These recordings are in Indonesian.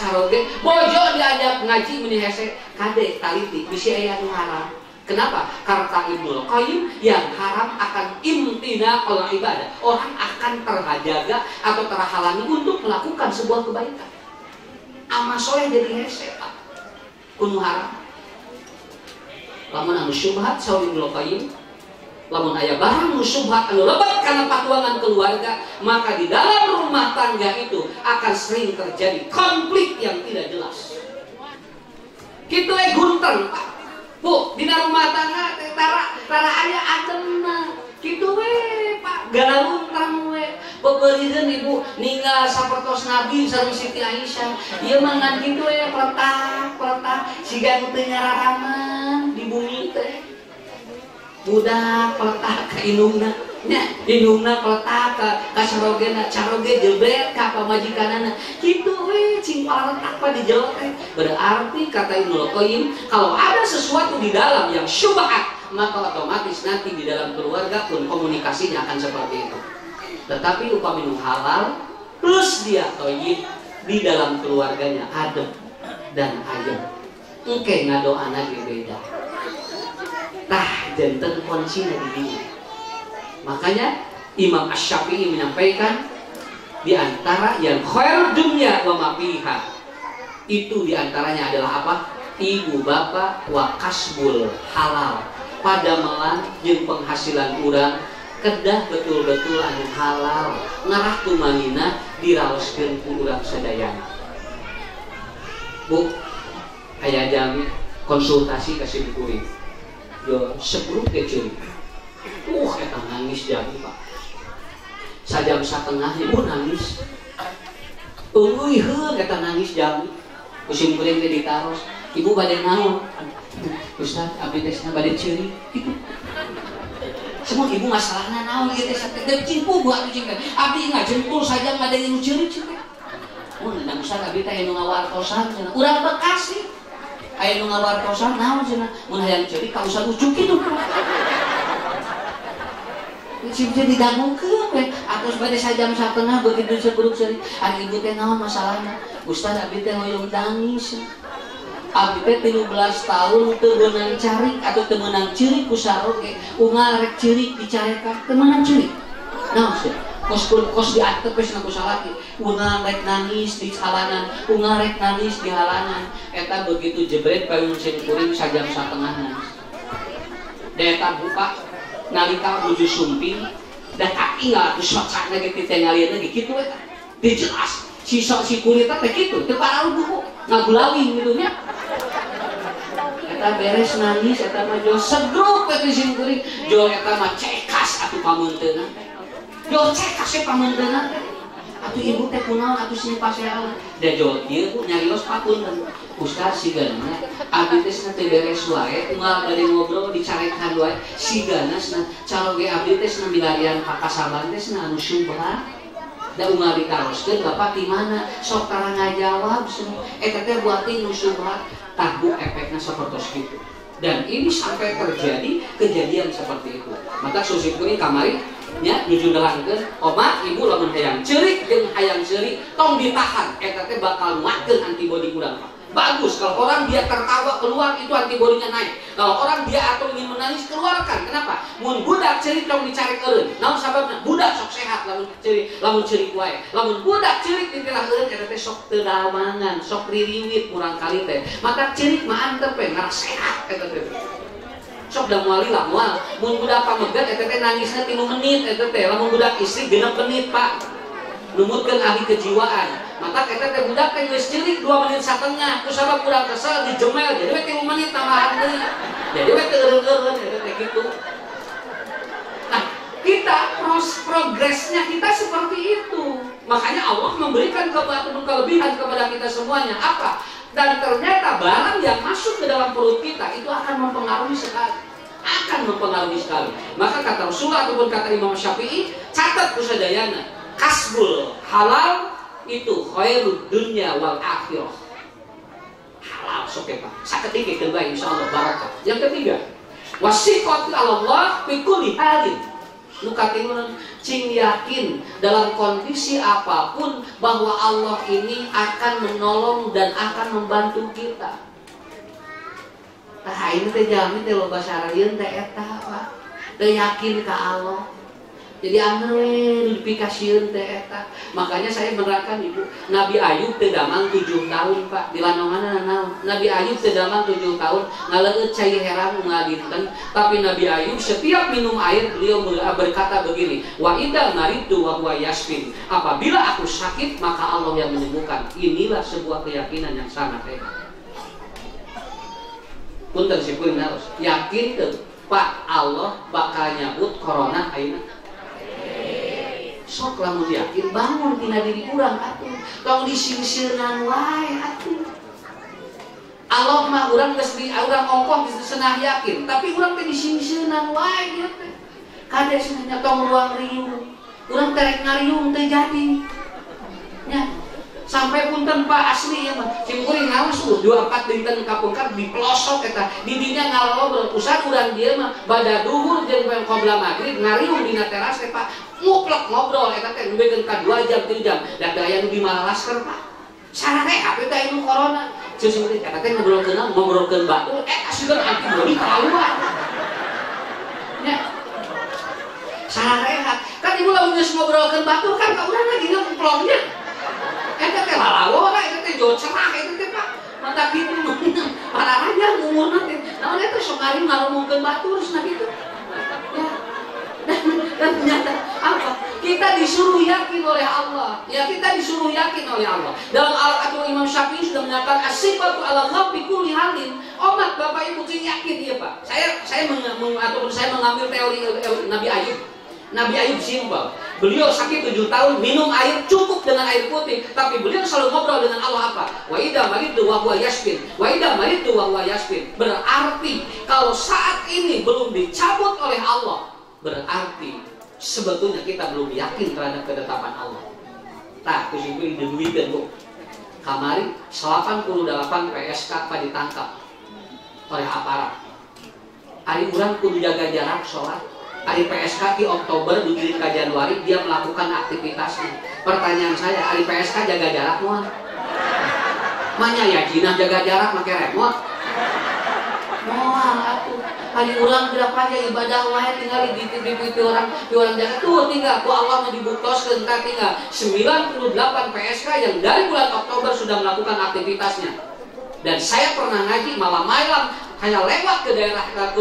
caroge bojo diajak ngaji meni hese kade taliti bisi aya nu haram. Kenapa? Karena Ibnul Qayyim yang haram akan imtina oleh ibadah. Orang akan terhajaga atau terhalangi untuk melakukan sebuah kebaikan. Amal soleh jadi hese Pak. Kudu haram. Lamun anu syubhat saur Ibnul Qayyim, lamun aya barang nu syubhat anu lebat karena patuangan keluarga, maka di dalam rumah tangga itu akan sering terjadi konflik yang tidak jelas. Kitu gunten Pak. Bu, di rumah tangga tara aya ademna. Kitu we Pak, galaluntang we. Bebeurieun ibu ninggal sapertos Nabi sareng Siti Aisyah. Ieu mah ngan kitu we peletak siga nu teu nyararaman di bumi teh. Budak peletak ka indungna. Nya indungna peletak ka sarogena, caroge jebret ka pamajikanana. Kitu we cing paletak pa di jero teh. Berarti kata Ibnul Qayyim, kalau ada sesuatu di dalam yang syubhat, maka otomatis nanti di dalam keluarga pun komunikasinya akan seperti itu. Tetapi upami nu halal plus dia thayyib, di dalam keluarganya adem dan ayem. Engke ngadoana ge beda. Tah janten kuncina di dieu. Makanya Imam Asy-Syafi'i menyampaikan di antara yang khair dunya wa ma fiha, itu di antaranya adalah apa? Ibu bapak wa kasbul halal. Padamelan jeung penghasilan urang kedah betul-betul anu halal, ngarah tumanina diraoskeun ku urang sadayana. Bu, aya jami konsultasi ka si kuring. Yo sebruk ke ceurik. Eta nangis jami Pak. Sajam satengah ibu nangis. Euy heuh eta nangis jami. Kusim kuring teh ditaros. Ibu bade naon? Ustaz, abdi teh bade ceurik. Semua ibu masalahna naon ieu teh sateu cimpu buat cing teh. Abdi ngajengkul saja bade nu ceurik cing teh. Mun da Ustaz abdi teh anu ngawartosan cenah. Urang Bekasi. Aya nu ngawartosan naon cenah. Mun hayang ceurik ka Ustaz ucuk kitu. Cing teh didangungkeun we. Atos bade sajam satengah begitu sebruk ceurik. Ari ibu teh naon masalahna? Ustaz abdi teh hoyong nangis. Abdi teh 13 tahun teu meunang carik atau teu meunang ceurik ku saroge. Unggal rek ceurik dicarekan teu meunang ceurik. Naon sih? Kos diantep geus na ku salaki. Unggal rek nangis di halanan, unggal rek nangis di halanan. Eta begitu jebret paling mesin kuring sajam satengah nangis. Eta buka nalika nuju sumping dan kaki nggak tuh socakna gitu teh nyalieun ge kitu eta. Dijelas si kulit teh kitu teu paralu buku ngagulawing gitu nya. Eta beres nangis eta mah jo segruk teh si kuring jo eta mah cekas atuh pamunteunna. Jo cekas we pamunteunna. Atuh ibu teh kunaon atuh sing pasean. Da jo ieu ku nyarios papunten. Ustaz sigana abdi teh teu beres wae unggal bade ngobrol dicarekan wae sigana caroge abdi teh milarian pakasaban teh anu syubhat da unggal ditaroskeun Bapak di mana sok tara ngajawab eta teh buatin nu syubhat tah bu efekna sapertos kitu. Dan ini sampai terjadi kejadian seperti itu. Maka susi kuring kamari nya nuju nerangkeun oma ibu lamun hayang ceurik jeung hayang ceurik tong ditahan eta teh bakal nguatkeun antibodi urang. Bagus kalau orang dia tertawa keluar itu antibodinya naik. Kalau orang dia atau ingin menangis keluarkan. Kenapa? Mun budak cerik tong dicarik eureun. Naon sababna? Budak sok sehat lamun cerik wae. Lamun budak cerik ditilah eureun eta teh sok teu damangan, sok ririwit urang kali teh. Maka cerik mah antep we ngaras sehat eta teh. Sok da moali lah moal. Mun budak pamegat eta teh nangisna 3 menit eta teh. Lamun budak istri 6 menit, Pak. Numutkeun ahli kejiwaan. Maka kita teh budak teh geus ceurik 2 menit setengah, ku sabab kurang kesel dijemel jadi we 3 menit tambahan deui. Jadi we teu eureun eta teh kitu. Nah, kita progresnya kita seperti itu. Makanya Allah memberikan kelebihan kepada kita semuanya. Apa? Dan ternyata barang yang masuk ke dalam perut kita itu akan mempengaruhi sekali. Akan mempengaruhi sekali. Maka kata Rasulullah ataupun kata Imam Syafi'i, catat ku sadayana, kasbul halal itu khairud dunya wal akhirah. Halal sok Pak. Saketika keun bae insyaallah barakah. Yang ketiga, wasiqatu Allah fi kulli halin. Nu katiluan cing yakin dalam kondisi apapun bahwa Allah ini akan menolong dan akan membantu kita. Tah ini teh jamin teh loba sareueun teh eta Pak. Teu yakin ka Allah. Jadi angel dipikasieun teh eta. Makanya saya menerangkan Ibu, Nabi Ayub teh damang 7 tahun Pak. Di lanonganna naon? Nabi Ayub teh damang 7 tahun ngaleut cai heran ngadinten, tapi Nabi Ayub setiap minum air beliau berkata begini, wa idza maritu wa huwa yasfin. Apabila aku sakit maka Allah yang menyembuhkan. Inilah sebuah keyakinan yang sangat hebat. Punten sipuin harus yakin tuh Pak Allah bakal nyabut corona ayeuna. Sok lamun yakin bangun tina diri urang atuh. Tong disingsieunan wae atuh. Allah mah urang geus di urang ongkoh geus senah yakin, tapi urang teh disingsieunan wae ieu teh. Kade cenah tong ruang riung. Urang terek ngariung teh jadi. Nya. Sampai punten Pak asli ya mah. Cimkuring ngaos 24 dinten kapungkar di pelosok eta. Di dinya ngalobrol pusat urang dieu mah bada duhur jeung qobla magrib ngariung dina teras teh Pak. Muplek ngobrol eta teh nubekeun ka 2 jam 3 jam. Da teu aya nu dimalalaskeun Pak. Sareha teh aya nu corona. Cimkuring eta teh ngobrolkeun batur eta sieun antibodi kaluar. Nya. Sareha. Kan ibu lamun geus ngobrolkeun batur kan ka urang lagi ngeplongnya. Eta teh lalawo lah, eta teh jauh cerah, eta teh Pak. Mata gitu, parah aja ngumurna teh. Namun eta sok ngari ngaromongkeun batur cenah kitu. Ya. Dan ternyata apa? Kita disuruh yakin oleh Allah. Ya, kita disuruh yakin oleh Allah. Dalam Al-Qur'an Imam Syafi'i sudah menyatakan as-sifatu 'ala Allah bi kulli halin. Omat Bapak Ibu cing yakin ya Pak. Saya mengambil teori Nabi Ayub. Nabi Ayub simpel. Beliau sakit 7 tahun, minum air cukup dengan air putih, tapi beliau selalu ngobrol dengan Allah apa? Wa idza maritu wa huwa yashfin. Wa idza maritu wa huwa yashfin. Berarti kalau saat ini belum dicabut oleh Allah, berarti sebetulnya kita belum yakin terhadap ketetapan Allah. Tah, kusimpul diduikeun Bu. Kamari 88 PSK ditangkap oleh aparat. Ari urang kudu jaga jarak salat. Hari PSK di Oktober di Januari dia melakukan aktivitasnya. Pertanyaan saya, hari PSK jaga jarak mual? Manya ya jinah jaga jarak make remote? Mual atuh. Hari ulang berapa aja ibadah wae tinggal di orang jaga tuh tinggal ku Allah dibuktos teh tinggal 98 PSK yang dari bulan Oktober sudah melakukan aktivitasnya. Dan saya pernah ngaji malam-malam hanya lewat ke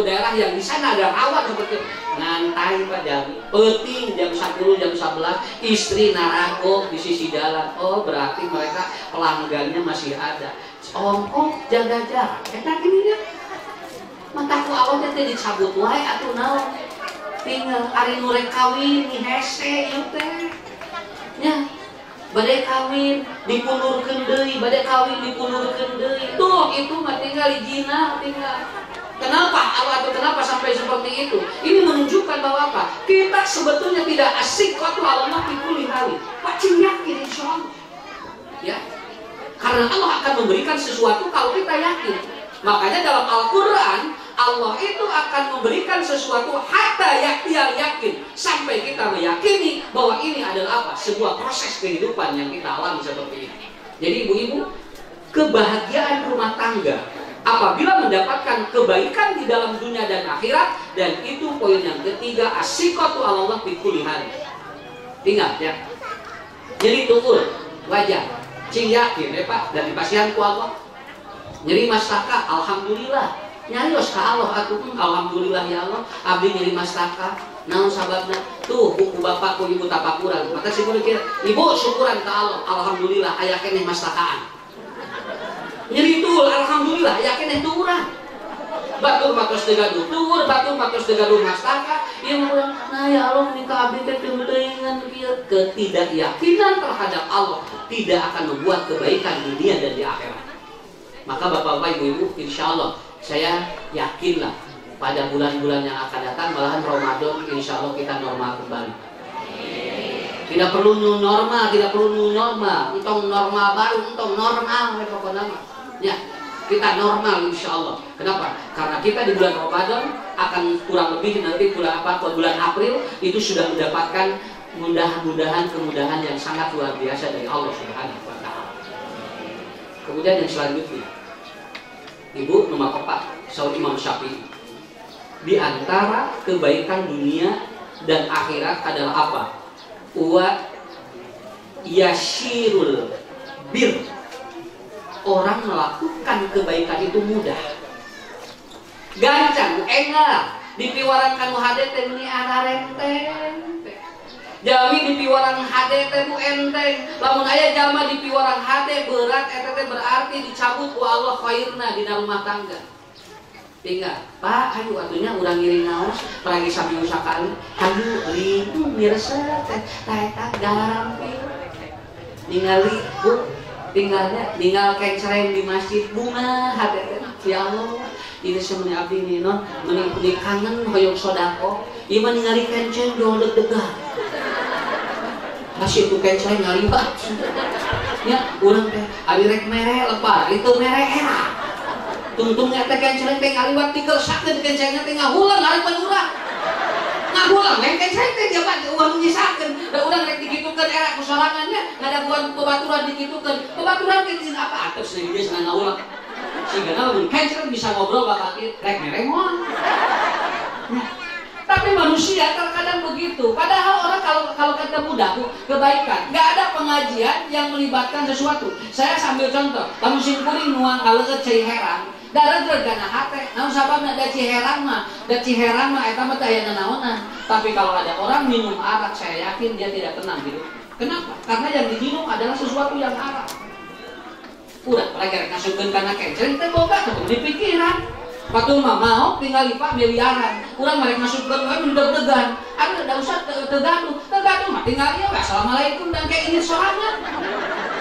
daerah yang di sana ada rawa seperti ngantai pada peting jam 10 jam 11 istri naragok di sisi jalan. Oh berarti mereka pelanggannya masih ada. Ongkong jaga jarak. Eta gini ya. Mataku awalnya teh dicabut wae atuh naon. Tinggal ari nu rek kawin di hese ieu teh. Nya badai kawin dipundurkeun deui, badai kawin dipundurkeun deui. Tuh itu mah tinggal izina tinggal. Kenapa? Atau kenapa sampai seperti itu? Ini menunjukkan bahwa apa? Kita sebetulnya tidak asik waktu Allah kulli hali. Pacing yakin insyaallah. Ya. Karena Allah akan memberikan sesuatu kalau kita yakin. Makanya dalam Al-Qur'an Allah itu akan memberikan sesuatu hatta yakin sampai kita meyakini bahwa ini adalah apa? Sebuah proses kehidupan yang kita alami seperti ini. Jadi ibu-ibu, kebahagiaan rumah tangga apabila mendapatkan kebaikan di dalam dunia dan akhirat, dan itu poin yang ketiga, as-siqatu 'ala Allah fi kulli hal. Ingat ya. Jadi tutur wajar, cing yakin ya Pak, dan dipasihan ku Allah. Nyeri mastaka, alhamdulillah. Nyarios ka Allah atuh, alhamdulillah ya Allah, abdi nyeri mastaka. Naon sababna? Tuh buku bapak ku ibu tapakuran. Maka si kudu kira, ibu syukuran ka Allah, alhamdulillah aya keneh mastakaan. Nyeri tuh alhamdulillah aya keneh tuuran. Batur matos teu gaduh tuur, batur matos teu gaduh mastaka. Ieu urang, nah ya Allah minta abdi teh teu teuingan kieu. Ketidakyakinan terhadap Allah tidak akan membuat kebaikan di dunia dan di akhirat. Maka bapak-bapak ibu-ibu, insya Allah saya yakinlah pada bulan-bulan yang akan datang, malahan Ramadan insya Allah kita normal kembali. Tidak perlu new normal, tidak perlu new normal, entong normal baru, entong normal pokoknya. Ya, kita normal insya Allah. Kenapa? Karena kita di bulan Ramadan akan kurang lebih nanti bulan April itu sudah mendapatkan mudah-mudahan kemudahan yang sangat luar biasa dari Allah Subhanahu wa Ta'ala. Kemudian yang selanjutnya, Ibu nomor 4, Saud Imam Syafi'i, di antara kebaikan dunia dan akhirat adalah apa? Wa yashirul bir, orang melakukan kebaikan itu mudah, gancang, enggak dipiwaran kanu hade teh meuni ararenteng, jami dipiwaran hade teh nu enteng, lamun aya jalma dipiwaran hade berat eta teh berarti dicabut ku Allah khairna dina rumah tangga. Tinggal, Pak, ayo atunya urang ngiring naos, peragi sambil sakali, ayo ring mirsa teh, eta gampil, ningali Bu. Tinggal kencereng di masjid bunga hati ya Allah ini semuanya abdi ini non menikmati kangen hoyong sodako ima ningali kenceng jauh deg-degan masih itu kenceng ngalibat ya urang teh abi rek mere lepar itu mere era tungtungnya teh kenceng teh ngalibat dikersakeun kencengna teh ngahulang harapan urang ngahulang lain kenceng teh dia pak uang nyisakeun da urang rek digitukeun era kusorangannya ngadaguan pebaturan digitukeun pebaturan teh apa atos deui geus ngahulang sehingga namun kenceng bisa ngobrol bakal rek mere moal. Tapi manusia terkadang begitu. Padahal orang kalau ketemu daku kebaikan, nggak ada pengajian yang melibatkan sesuatu. Saya sambil contoh, kamu kuring nuang kaleukeut cai herang, dareger kana hate. Namun sababna da ciherang mah eta mah teh aya nanaonan. Tapi kalau ada orang minum arak, saya yakin dia tidak tenang hidup. Kenapa? Karena yang diminum adalah sesuatu yang haram. Udah, lagi ngasupkeun kana kenceng teh boga tuh di pikiran. Patung mah mau tinggal Pak miliaran. Urang mereka masukkeun we deg-degan. Ada enggak usah tergaduh mah tinggal ya assalamualaikum dan kayak ini sorangan.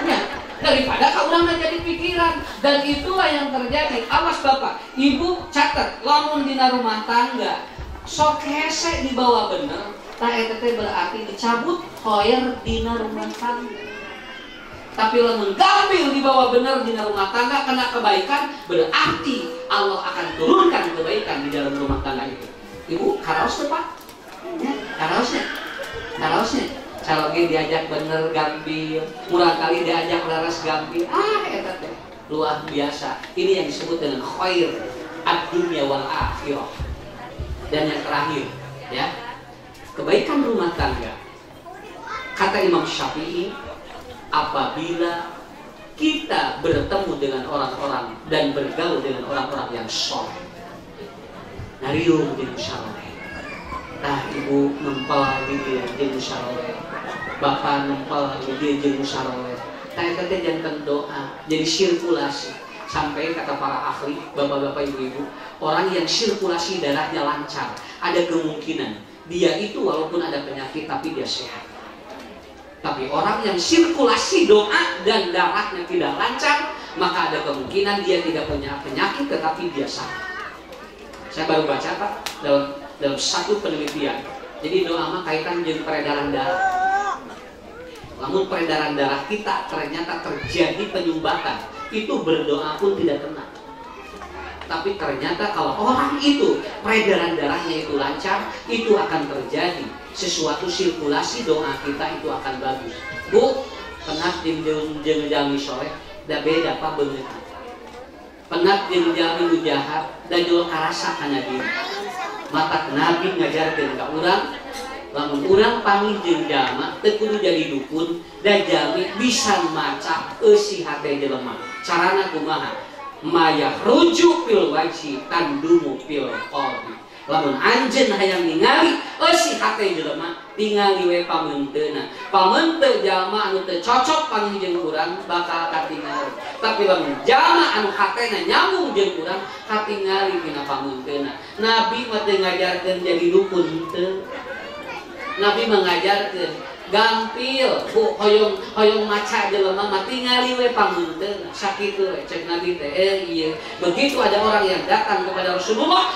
Ya, daripada ka urang jadi pikiran dan itulah yang terjadi. Awas Bapak, Ibu catat lamun dina rumah tangga sok hese dibawa bener, tah eta teh berarti dicabut hoyer dina rumah tangga. Tapi lamun gambil dibawa benar di rumah tangga kena kebaikan, berarti Allah akan turunkan kebaikan di dalam rumah tangga itu. Ibu, karaos tuh Pak? Ya, karaosnya. Kalau diajak bener gambil, murah kali diajak laras gambil, eta teh luar biasa. Ini yang disebut dengan khair ad-dunya wal akhirah. Dan yang terakhir, ya, kebaikan rumah tangga. Kata Imam Syafi'i, apabila kita bertemu dengan orang-orang dan bergaul dengan orang-orang yang soleh, nariung di musyawarah. Nah ibu nempel di musyawarah, bapak nempel di musyawarah. Nah itu jangan doa, jadi sirkulasi. Sampai kata para ahli, bapak-bapak, ibu-ibu, orang yang sirkulasi darahnya lancar, ada kemungkinan dia itu walaupun ada penyakit tapi dia sehat. Tapi orang yang sirkulasi doa dan darahnya tidak lancar, maka ada kemungkinan dia tidak punya penyakit tetapi dia sakit. Saya baru baca Pak dalam satu penelitian. Jadi doa mah kaitan dengan peredaran darah. Namun peredaran darah kita ternyata terjadi penyumbatan, itu berdoa pun tidak kena. Tapi ternyata kalau orang itu peredaran darahnya itu lancar, itu akan terjadi sesuatu sirkulasi doa kita itu akan bagus. Bu, penat jeung jami soleh, da beda Pak beungeut. Penat jeung jami nu jahat, da jol karasa kana diri. Mata Nabi ngajarkeun ka urang, lamun urang panggil jeung jalma teu kudu jadi dukun, da jami bisa maca eusi hate jelema. Carana kumaha? Maya rujuk pil wajhi tandumu pil qalbi. Lamun anjeun hayang ningali eusi hate jelema, tingali we pamunteuna. Pamunte jalma anu teu cocok panggil jeung urang bakal katingali. Tapi lamun jalma anu hatena nyambung jeung urang, katingali dina pamunteuna. Nabi mah teu ngajarkeun jadi dukun teu. Nabi mengajarkeun gampil, Bu, hoyong maca jelema mah tingali we pamunteuna. Sakitu we cek Nabi teh. Iya. Begitu ada orang yang datang kepada Rasulullah